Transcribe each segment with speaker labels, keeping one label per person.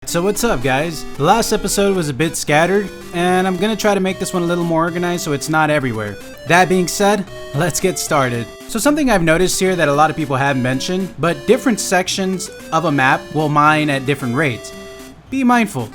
Speaker 1: So what's up guys? The last episode was a bit scattered and I'm gonna try to make this one a little more organized so it's not everywhere. That being said, let's get started. So something I've noticed here that a lot of people have mentioned, but different sections of a map will mine at different rates. Be mindful,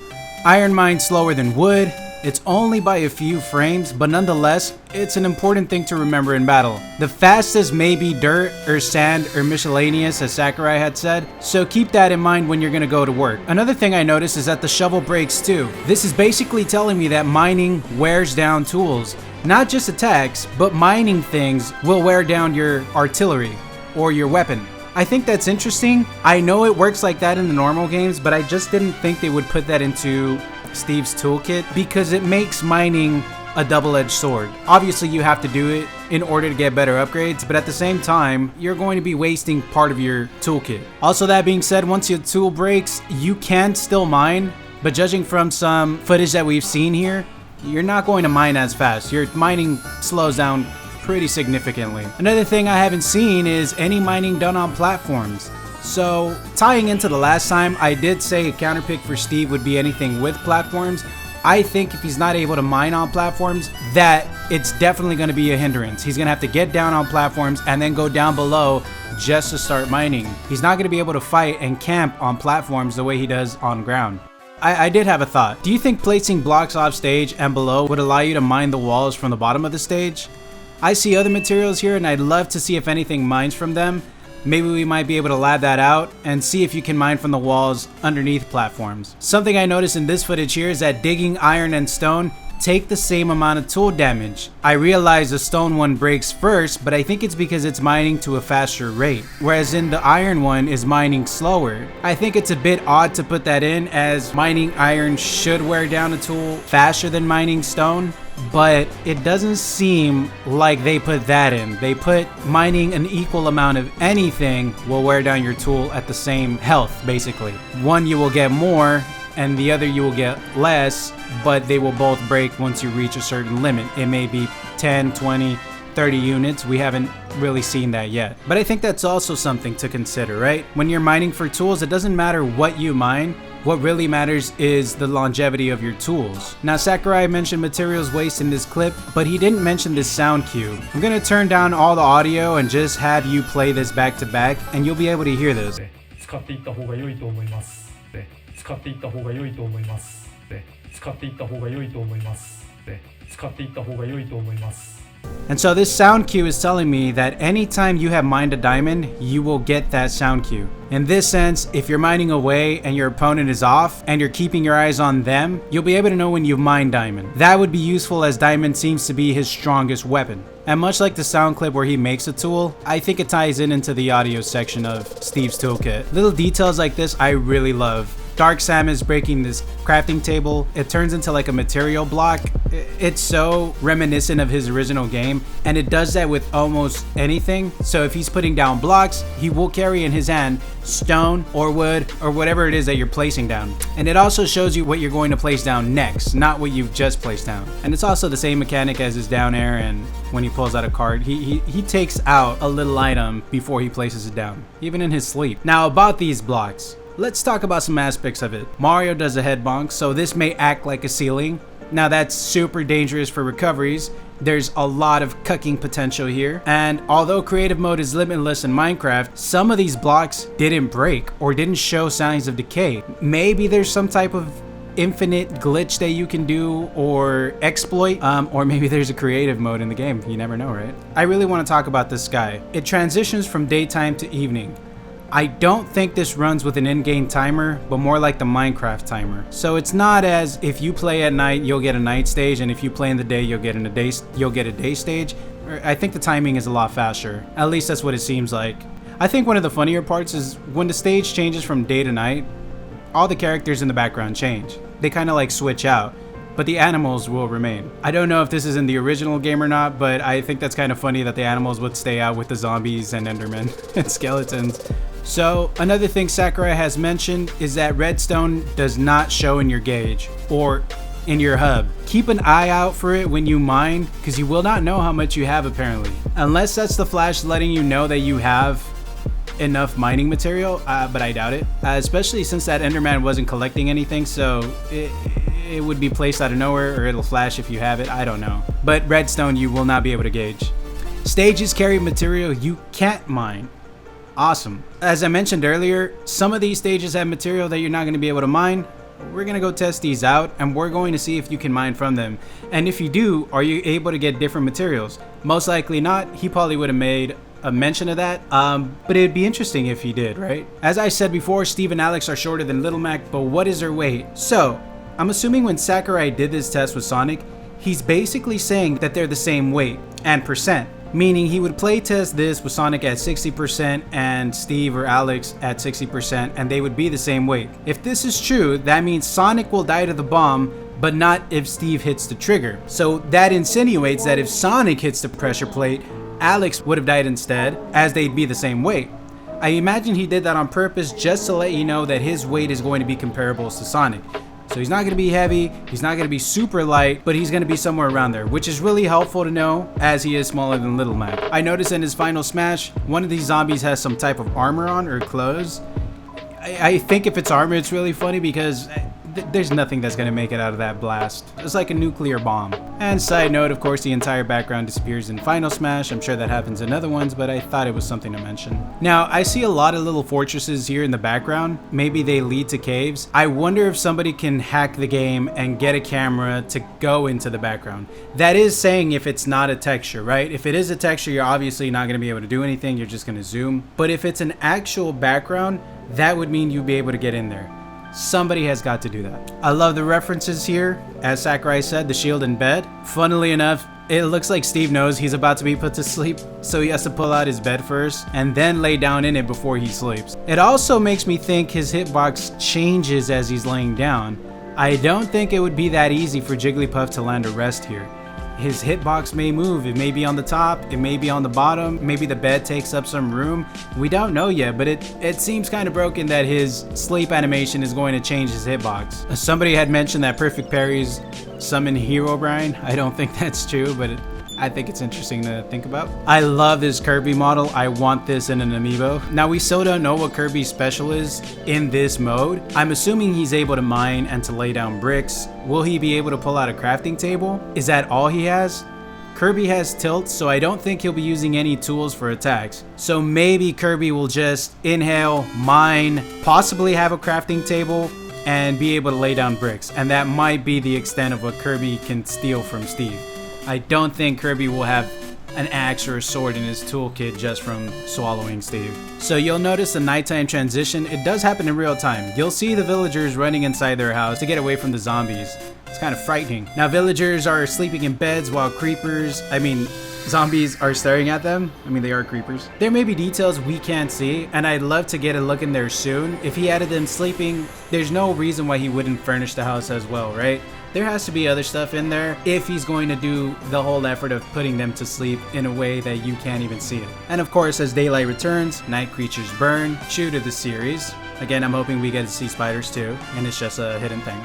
Speaker 1: iron mines slower than wood. It's only by a few frames, but nonetheless, it's an important thing to remember in battle. The fastest may be dirt or sand or miscellaneous, as Sakurai had said, so keep that in mind when you're gonna go to work. Another thing I noticed is that the shovel breaks too. This is basically telling me that mining wears down tools. Not just attacks, but mining things will wear down your artillery or your weapon. I think that's interesting. I know it works like that in the normal games, but I just didn't think they would put that into Steve's toolkit because it makes mining a double-edged sword. Obviously you have to do it in order to get better upgrades, but at the same time you're going to be wasting part of your toolkit. Also, that being said, once your tool breaks you can still mine, but judging from some footage that we've seen here, you're not going to mine as fast. Your mining slows down pretty significantly. Another thing I haven't seen is any mining done on platforms. So, tying into the last time, I did say a counterpick for Steve would be anything with platforms. I think if he's not able to mine on platforms, that it's definitely going to be a hindrance. He's going to have to get down on platforms and then go down below just to start mining. He's not going to be able to fight and camp on platforms the way he does on ground. I did have a thought. Do you think placing blocks off stage and below would allow you to mine the walls from the bottom of the stage? I see other materials here and I'd love to see if anything mines from them. Maybe we might be able to lab that out and see if you can mine from the walls underneath platforms. Something I noticed in this footage here is that digging iron and stone take the same amount of tool damage. I realize the stone one breaks first, but I think it's because it's mining to a faster rate, whereas in the iron one is mining slower. I think it's a bit odd to put that in, as mining iron should wear down a tool faster than mining stone, but it doesn't seem like they put that in. They put mining an equal amount of anything will wear down your tool at the same health, basically. One you will get more and the other you will get less, but they will both break once you reach a certain limit. It may be 10, 20, 30 units. We haven't really seen that yet. But I think that's also something to consider, right? When you're mining for tools, it doesn't matter what you mine. What really matters is the longevity of your tools. Now, Sakurai mentioned materials waste in this clip, but he didn't mention this sound cue. I'm gonna turn down all the audio and just have you play this back to back, and you'll be able to hear this. And so this sound cue is telling me that anytime you have mined a diamond, you will get that sound cue. In this sense, if you're mining away and your opponent is off and you're keeping your eyes on them, you'll be able to know when you've mined diamond. That would be useful as diamond seems to be his strongest weapon. And much like the sound clip where he makes a tool, I think it ties into the audio section of Steve's toolkit. Little details like this I really love. Dark Samus breaking this crafting table, it turns into like a material block. It's so reminiscent of his original game, and it does that with almost anything. So if he's putting down blocks, he will carry in his hand stone or wood or whatever it is that you're placing down. And it also shows you what you're going to place down next, not what you've just placed down. And it's also the same mechanic as his down air, and when he pulls out a card, he takes out a little item before he places it down, even in his sleep. Now about these blocks, let's talk about some aspects of it. Mario does a head bonk, so this may act like a ceiling. Now that's super dangerous for recoveries. There's a lot of cucking potential here. And although creative mode is limitless in Minecraft, some of these blocks didn't break or didn't show signs of decay. Maybe there's some type of infinite glitch that you can do or exploit, or maybe there's a creative mode in the game. You never know, right? I really want to talk about this sky. It transitions from daytime to evening. I don't think this runs with an in-game timer, but more like the Minecraft timer. So it's not as if you play at night, you'll get a night stage, and if you play in the day, you'll get a day stage. I think the timing is a lot faster. At least that's what it seems like. I think one of the funnier parts is when the stage changes from day to night, all the characters in the background change. They kind of like switch out, but the animals will remain. I don't know if this is in the original game or not, but I think that's kind of funny that the animals would stay out with the zombies and endermen and skeletons. So another thing Sakurai has mentioned is that redstone does not show in your gauge or in your hub. Keep an eye out for it when you mine, because you will not know how much you have apparently. Unless that's the flash letting you know that you have enough mining material, but I doubt it. Especially since that Enderman wasn't collecting anything, so it would be placed out of nowhere, or it'll flash if you have it, I don't know. But redstone you will not be able to gauge. Stages carry material you can't mine. Awesome. As I mentioned earlier, some of these stages have material that you're not going to be able to mine. We're going to go test these out, and we're going to see if you can mine from them. And if you do, are you able to get different materials? Most likely not. He probably would have made a mention of that, but it'd be interesting if he did, right? As I said before, Steve and Alex are shorter than Little Mac, but what is their weight? So, I'm assuming when Sakurai did this test with Sonic, he's basically saying that they're the same weight and percent. Meaning he would play test this with Sonic at 60% and Steve or Alex at 60%, and they would be the same weight. If this is true, that means Sonic will die to the bomb, but not if Steve hits the trigger. So that insinuates that if Sonic hits the pressure plate, Alex would have died instead, as they'd be the same weight. I imagine he did that on purpose just to let you know that his weight is going to be comparable to Sonic. So he's not going to be heavy, he's not going to be super light, but he's going to be somewhere around there, which is really helpful to know as he is smaller than Little Mac. I noticed in his final smash, one of these zombies has some type of armor on or clothes. I think if it's armor, it's really funny because there's nothing that's going to make it out of that blast. It's like a nuclear bomb. And side note, of course, the entire background disappears in Final Smash. I'm sure that happens in other ones, but I thought it was something to mention. Now, I see a lot of little fortresses here in the background. Maybe they lead to caves. I wonder if somebody can hack the game and get a camera to go into the background. That is saying if it's not a texture, right? If it is a texture, you're obviously not going to be able to do anything. You're just going to zoom. But if it's an actual background, that would mean you'd be able to get in there. Somebody has got to do that. I love the references here. As Sakurai said, the shield in bed. Funnily enough, it looks like Steve knows he's about to be put to sleep, so he has to pull out his bed first and then lay down in it before he sleeps. It also makes me think his hitbox changes as he's laying down. I don't think it would be that easy for Jigglypuff to land a rest here. His hitbox may move. It may be on the top, it may be on the bottom, maybe the bed takes up some room. We don't know yet, but it seems kind of broken that his sleep animation is going to change his hitbox. Somebody had mentioned that perfect parries summon Herobrine. I don't think that's true, but I think it's interesting to think about. I love this Kirby model. I want this in an amiibo. Now, we still don't know what Kirby Special is in this mode. I'm assuming he's able to mine and to lay down bricks. Will he be able to pull out a crafting table? Is that all he has? Kirby has tilt, so I don't think he'll be using any tools for attacks. So maybe Kirby will just inhale, mine, possibly have a crafting table, and be able to lay down bricks. And that might be the extent of what Kirby can steal from Steve. I don't think Kirby will have an axe or a sword in his toolkit just from swallowing Steve. So you'll notice the nighttime transition. It does happen in real time. You'll see the villagers running inside their house to get away from the zombies. It's kind of frightening. Now, villagers are sleeping in beds while zombies are staring at them. They are creepers. There may be details we can't see, and I'd love to get a look in there soon. If he added them sleeping, there's no reason why he wouldn't furnish the house as well, right? There has to be other stuff in there if he's going to do the whole effort of putting them to sleep in a way that you can't even see it. And of course, as daylight returns, night creatures burn. True to the series. Again, I'm hoping we get to see spiders too, and it's just a hidden thing.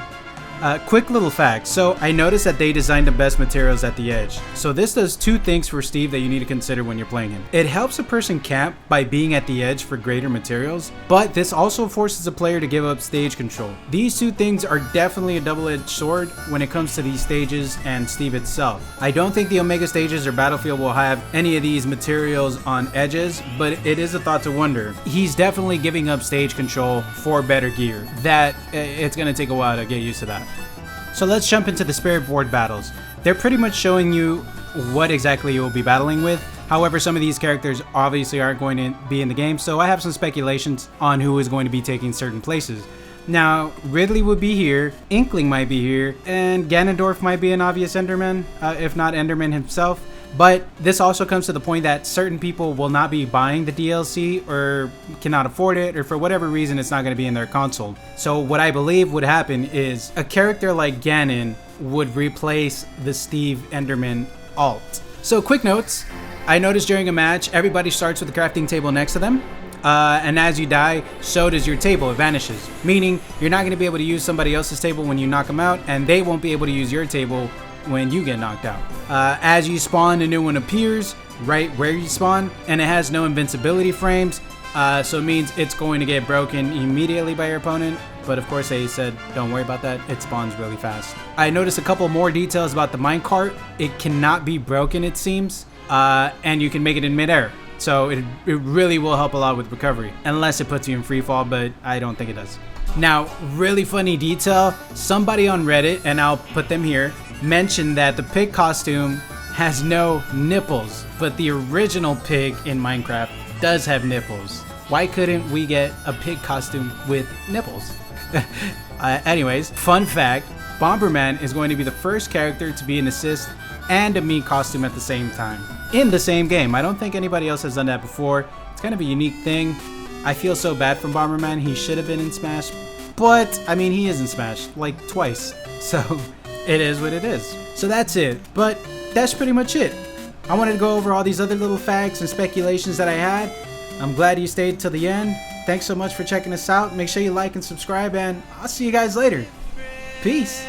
Speaker 1: Quick little fact. So I noticed that they designed the best materials at the edge. So this does two things for Steve that you need to consider when you're playing him. It helps a person camp by being at the edge for greater materials, but this also forces a player to give up stage control. These two things are definitely a double-edged sword when it comes to these stages and Steve itself. I don't think the Omega stages or Battlefield will have any of these materials on edges, but it is a thought to wonder. He's definitely giving up stage control for better gear. That it's going to take a while to get used to that. So let's jump into the spirit board battles. They're pretty much showing you what exactly you will be battling with. However, some of these characters obviously aren't going to be in the game, so I have some speculations on who is going to be taking certain places. Now, Ridley would be here, Inkling might be here, and Ganondorf might be an obvious Enderman, if not Enderman himself. But this also comes to the point that certain people will not be buying the DLC or cannot afford it, or for whatever reason it's not going to be in their console. So what I believe would happen is a character like Ganon would replace the Steve Enderman alt. So quick notes. I noticed during a match everybody starts with the crafting table next to them. And as you die, so does your table. It vanishes. Meaning you're not going to be able to use somebody else's table when you knock them out, and they won't be able to use your table when you get knocked out. As you spawn, a new one appears right where you spawn, and it has no invincibility frames. So it means it's going to get broken immediately by your opponent. But of course they said, don't worry about that. It spawns really fast. I noticed a couple more details about the minecart. It cannot be broken, it seems. And you can make it in midair. So it really will help a lot with recovery. Unless it puts you in free fall, but I don't think it does. Now, really funny detail. Somebody on Reddit, and I'll put them here, mentioned that the pig costume has no nipples. But the original pig in Minecraft does have nipples. Why couldn't we get a pig costume with nipples? Anyways, fun fact, Bomberman is going to be the first character to be an assist and a meat costume at the same time in the same game. I don't think anybody else has done that before. It's kind of a unique thing. I feel so bad for Bomberman. He should have been in Smash, but I mean, he is in Smash like twice. So it is what it is. So that's it. But that's pretty much it. I wanted to go over all these other little facts and speculations that I had. I'm glad you stayed till the end. Thanks so much for checking us out. Make sure you like and subscribe, and I'll see you guys later. Peace.